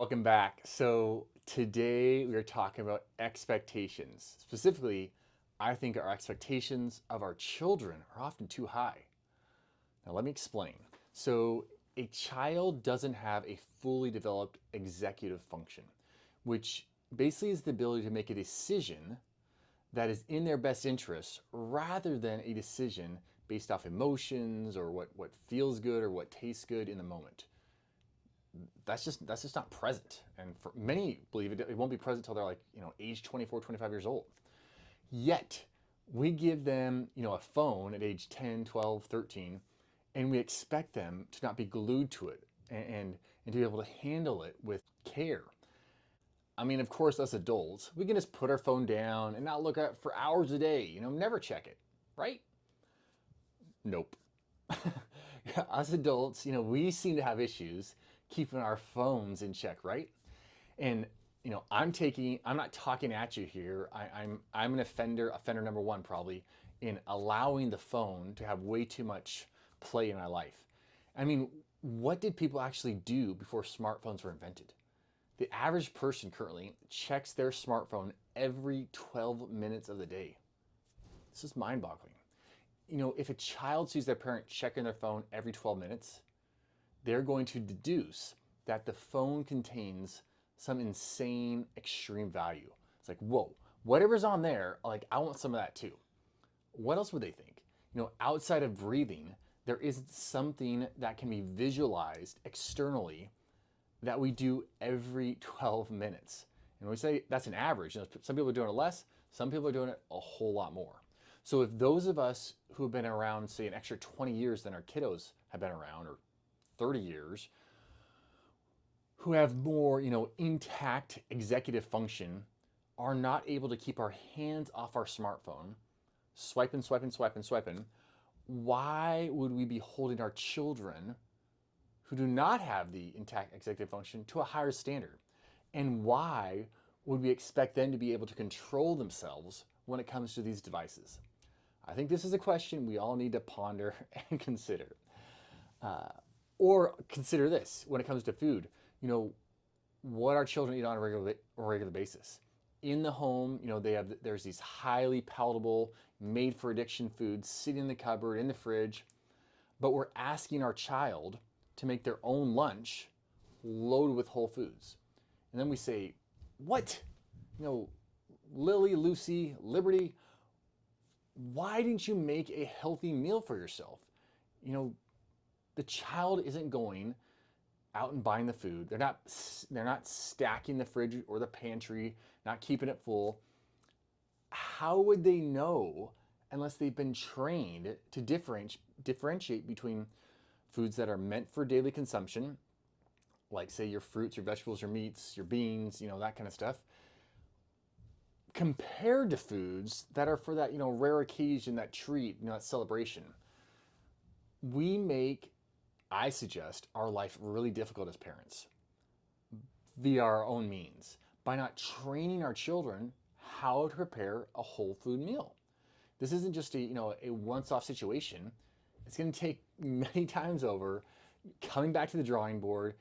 Welcome back. So today we are talking about expectations. Specifically, I think our expectations of our children are often too high. Now let me explain. So a child doesn't have a fully developed executive function, which basically is the ability to make a decision that is in their best interest rather than a decision based off emotions or what feels good or what tastes good in the moment. That's just not present. And for many believe it won't be present until they're like, age 24, 25 years old. Yet we give them, a phone at age 10, 12, 13, and we expect them to not be glued to it and to be able to handle it with care. I mean, of course, us adults, we can just put our phone down and not look at it for hours a day, never check it, right? Nope. Us adults, we seem to have issues keeping our phones in check, right? And I'm not talking at you here. I'm an offender number one probably in allowing the phone to have way too much play in my life. I mean, what did people actually do before smartphones were invented? The average person currently checks their smartphone every 12 minutes of the day. This is mind-boggling. If a child sees their parent checking their phone every 12 minutes, they're going to deduce that the phone contains some insane extreme value. It's like, whoa, whatever's on there, like I want some of that too. What else would they think? Outside of breathing, there is something that can be visualized externally that we do every 12 minutes. And we say that's an average. Some people are doing it less, some people are doing it a whole lot more. So if those of us who have been around, say, an extra 20 years than our kiddos have been around, or 30 years, who have more, intact executive function, are not able to keep our hands off our smartphone, swiping, swiping, swiping, swiping, why would we be holding our children who do not have the intact executive function to a higher standard? And why would we expect them to be able to control themselves when it comes to these devices? I think this is a question we all need to ponder and consider. Uh, or consider this when it comes to food. What our children eat on a regular basis. In the home, there's these highly palatable, made for addiction foods sitting in the cupboard, in the fridge, but we're asking our child to make their own lunch loaded with whole foods. And then we say, what? Lily, Lucy, Liberty, why didn't you make a healthy meal for yourself? The child isn't going out and buying the food. They're not stacking the fridge or the pantry, not keeping it full. How would they know unless they've been trained to differentiate between foods that are meant for daily consumption, like say your fruits, your vegetables, your meats, your beans, that kind of stuff, compared to foods that are for that, rare occasion, that treat, that celebration? We make, I suggest, our life really difficult as parents via our own means by not training our children how to prepare a whole food meal. This isn't just a once-off situation. It's going to take many times over coming back to the drawing board,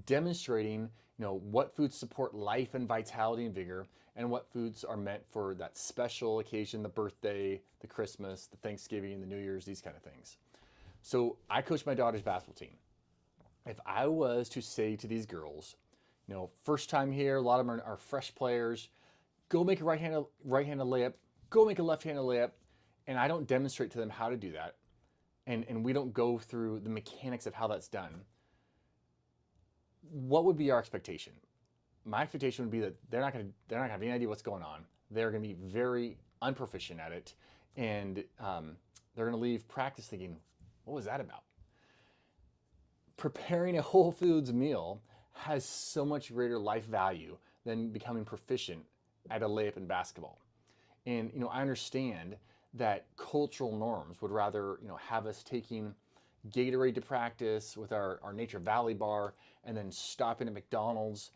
demonstrating what foods support life and vitality and vigor, and what foods are meant for that special occasion, the birthday, the Christmas, the Thanksgiving, the New Year's, these kind of things. So I coach my daughter's basketball team. If I was to say to these girls, first time here, a lot of them are fresh players, go make a right-handed layup, go make a left-handed layup, and I don't demonstrate to them how to do that, and we don't go through the mechanics of how that's done, what would be our expectation? My expectation would be that they're not gonna have any idea what's going on. They're gonna be very unproficient at it, and they're gonna leave practice thinking, what was that about? Preparing a Whole Foods meal has so much greater life value than becoming proficient at a layup in basketball. And I understand that cultural norms would rather have us taking Gatorade to practice with our Nature Valley bar and then stopping at McDonald's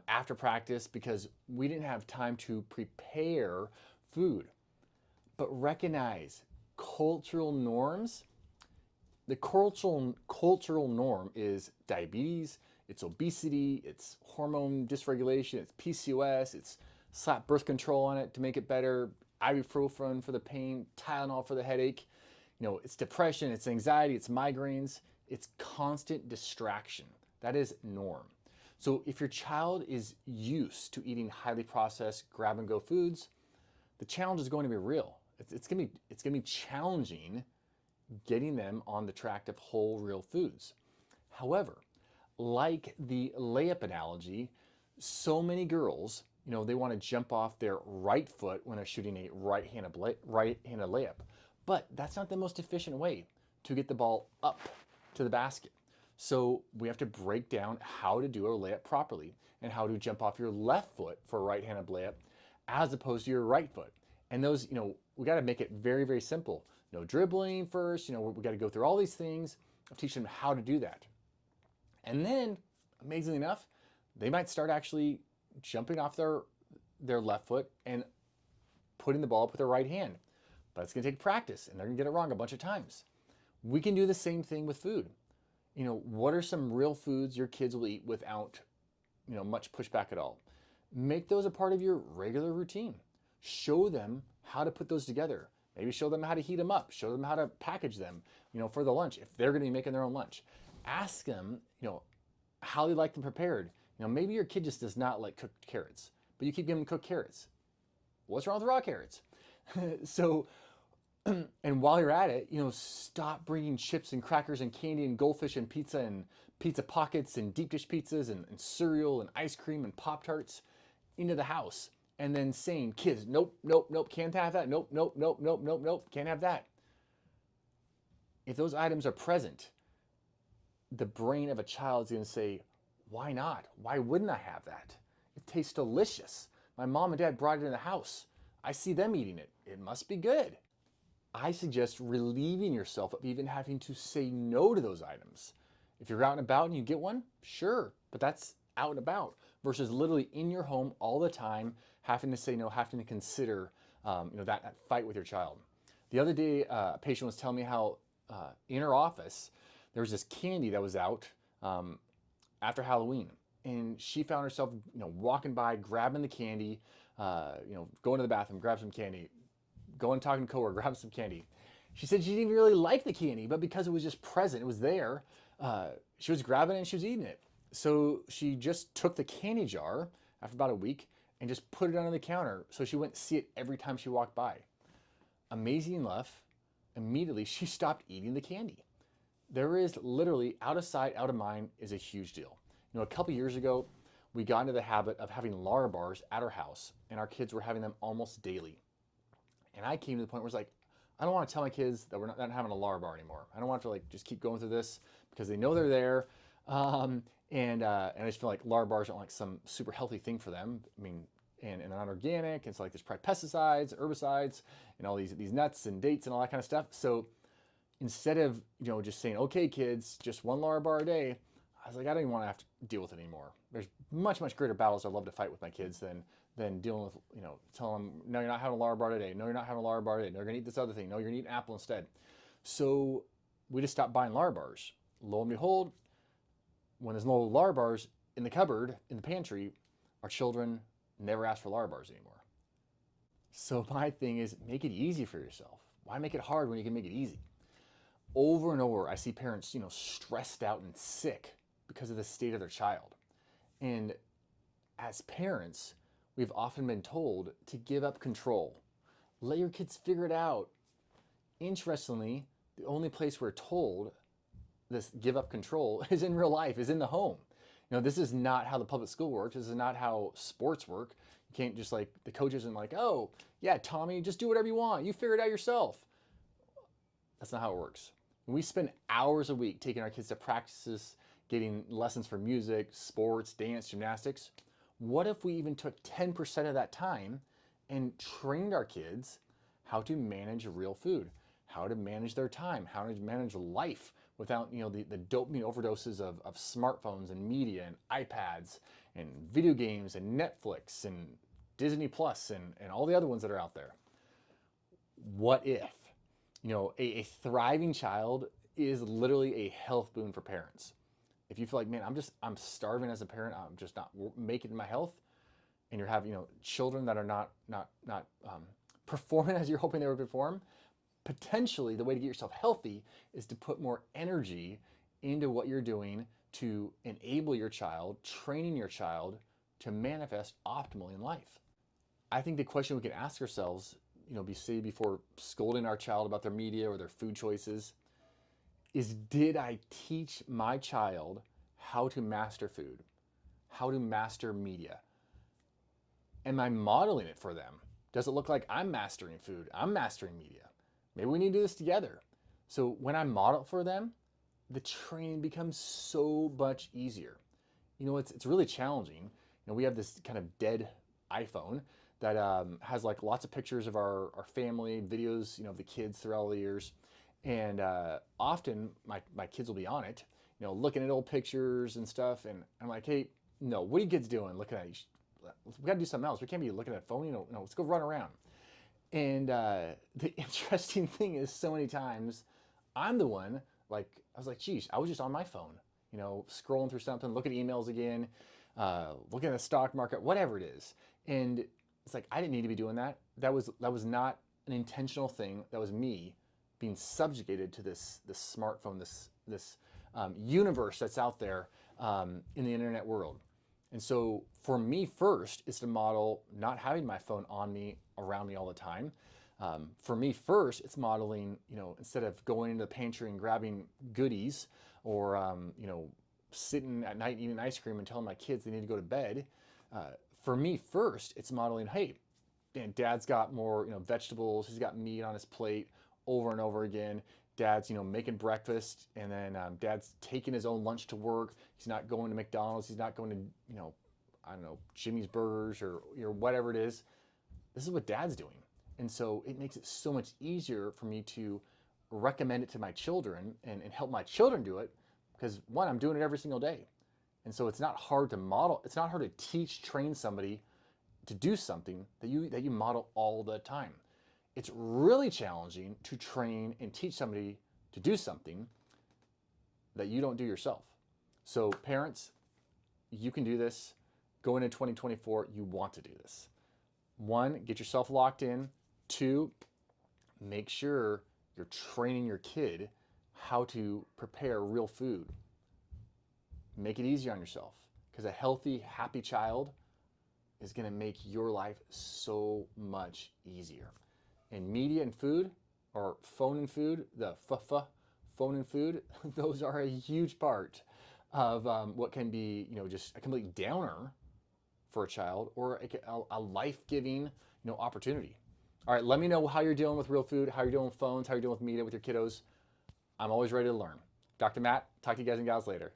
after practice because we didn't have time to prepare food. But recognize cultural norms. The cultural norm is diabetes, It's obesity, it's hormone dysregulation, it's PCOS, it's slap birth control on it to make it better, ibuprofen for the pain, Tylenol for the headache. It's depression, it's anxiety, it's migraines, it's constant distraction. That is norm. So if your child is used to eating highly processed grab and go foods, the challenge is going to be real. It's going to be challenging getting them on the track of whole real foods. However, like the layup analogy, so many girls, they want to jump off their right foot when they're shooting a right-handed layup. But that's not the most efficient way to get the ball up to the basket. So we have to break down how to do a layup properly and how to jump off your left foot for a right-handed layup as opposed to your right foot. And those, we got to make it very, very simple. No dribbling first, we got to go through all these things of teaching them how to do that. And then, amazingly enough, they might start actually jumping off their left foot and putting the ball up with their right hand. But it's going to take practice, and they're going to get it wrong a bunch of times. We can do the same thing with food. What are some real foods your kids will eat without, much pushback at all? Make those a part of your regular routine. Show them how to put those together. Maybe show them how to heat them up. Show them how to package them, for the lunch if they're going to be making their own lunch. Ask them, how they like them prepared. Maybe your kid just does not like cooked carrots, but you keep giving them cooked carrots. What's wrong with raw carrots? So, and while you're at it, stop bringing chips and crackers and candy and goldfish and pizza pockets and deep dish pizzas and cereal and ice cream and Pop-Tarts into the house. And then saying, kids, nope, nope, nope, can't have that. Nope, nope, nope, nope, nope, nope, can't have that. If those items are present, the brain of a child is going to say, why not? Why wouldn't I have that? It tastes delicious. My mom and dad brought it in the house. I see them eating it. It must be good. I suggest relieving yourself of even having to say no to those items. If you're out and about and you get one, sure, but that's out and about versus literally in your home all the time, having to say no, having to consider that fight with your child. The other day, a patient was telling me how in her office, there was this candy that was out after Halloween. And she found herself, walking by, grabbing the candy, going to the bathroom, grab some candy, going and talking to coworker, grab some candy. She said she didn't really like the candy, but because it was just present, it was there, she was grabbing it and she was eating it. So she just took the candy jar after about a week and just put it under the counter so she wouldn't see it every time she walked by. Amazing enough, immediately she stopped eating the candy. There is literally out of sight, out of mind is a huge deal. A couple years ago, we got into the habit of having Lara bars at our house, and our kids were having them almost daily. And I came to the point where it's like, I don't want to tell my kids that we're not having a Lara bar anymore. I don't want to just keep going through this because they know they're there. And I just feel like Lara bars aren't like some super healthy thing for them. I mean, and not organic. It's like there's probably pesticides, herbicides, and all these nuts and dates and all that kind of stuff. So instead of just saying, okay, kids, just one Lara bar a day, I was like, I don't even want to have to deal with it anymore. There's much greater battles I'd love to fight with my kids than dealing with telling them, no, you're not having a Lara bar today. No, you're not having a Lara bar today. No, you're gonna eat this other thing. No, you're gonna eat an apple instead. So we just stopped buying Lara bars. Lo and behold, when there's no Lara bars in the cupboard, in the pantry, our children never ask for Lara bars anymore. So my thing is, make it easy for yourself. Why make it hard when you can make it easy? Over and over, I see parents, stressed out and sick because of the state of their child. And as parents, we've often been told to give up control. Let your kids figure it out. Interestingly, the only place we're told this give up control is in real life, is in the home. This is not how the public school works. This is not how sports work. You can't just the coach isn't like, oh, yeah, Tommy, just do whatever you want. You figure it out yourself. That's not how it works. We spend hours a week taking our kids to practices, getting lessons for music, sports, dance, gymnastics. What if we even took 10% of that time and trained our kids how to manage real food, how to manage their time, how to manage life without the dopamine overdoses of smartphones and media and iPads and video games and Netflix and Disney Plus and all the other ones that are out there. What if? A thriving child is literally a health boon for parents. If you feel like, man, I'm starving as a parent, I'm just not making my health, and you're having, children that are not performing as you're hoping they would perform, potentially the way to get yourself healthy is to put more energy into what you're doing to enable your child, training your child to manifest optimally in life. I think the question we can ask ourselves, before scolding our child about their media or their food choices, is did I teach my child how to master food, how to master media? Am I modeling it for them? Does it look like I'm mastering food? I'm mastering media. Maybe we need to do this together. So when I model for them, the training becomes so much easier. It's really challenging. We have this kind of dead iPhone that has like lots of pictures of our family, videos, of the kids throughout all the years. And often my kids will be on it, looking at old pictures and stuff. And I'm like, hey, no, what are you kids doing? Looking at it? We got to do something else. We can't be looking at a phone. No, let's go run around. And the interesting thing is, so many times I'm the one, like, I was like, geez, I was just on my phone, scrolling through something, looking at emails again, looking at the stock market, whatever it is. And it's like, I didn't need to be doing that. That was not an intentional thing. That was me being subjugated to this smartphone, this universe that's out there in the internet world. And so for me first is to model not having my phone on me, around me all the time. For me first, it's modeling, instead of going into the pantry and grabbing goodies or, sitting at night eating ice cream and telling my kids they need to go to bed. For me first, it's modeling, hey, dad's got more, vegetables, he's got meat on his plate over and over again. Dad's, making breakfast, and then dad's taking his own lunch to work. He's not going to McDonald's. He's not going to, I don't know, Jimmy's Burgers or whatever it is. This is what dad's doing. And so it makes it so much easier for me to recommend it to my children and help my children do it, because one, I'm doing it every single day. And so it's not hard to model. It's not hard to teach, train somebody to do something that you model all the time. It's really challenging to train and teach somebody to do something that you don't do yourself. So parents, you can do this. Going into 2024, you want to do this. 1, get yourself locked in. 2, make sure you're training your kid how to prepare real food. Make it easier on yourself, because a healthy, happy child is going to make your life so much easier. And media and food, or phone and food, the phone and food, those are a huge part of what can be, just a complete downer for a child, or a life-giving, opportunity. All right, let me know how you're dealing with real food, how you're dealing with phones, how you're dealing with media with your kiddos. I'm always ready to learn. Dr. Matt, talk to you guys and gals later.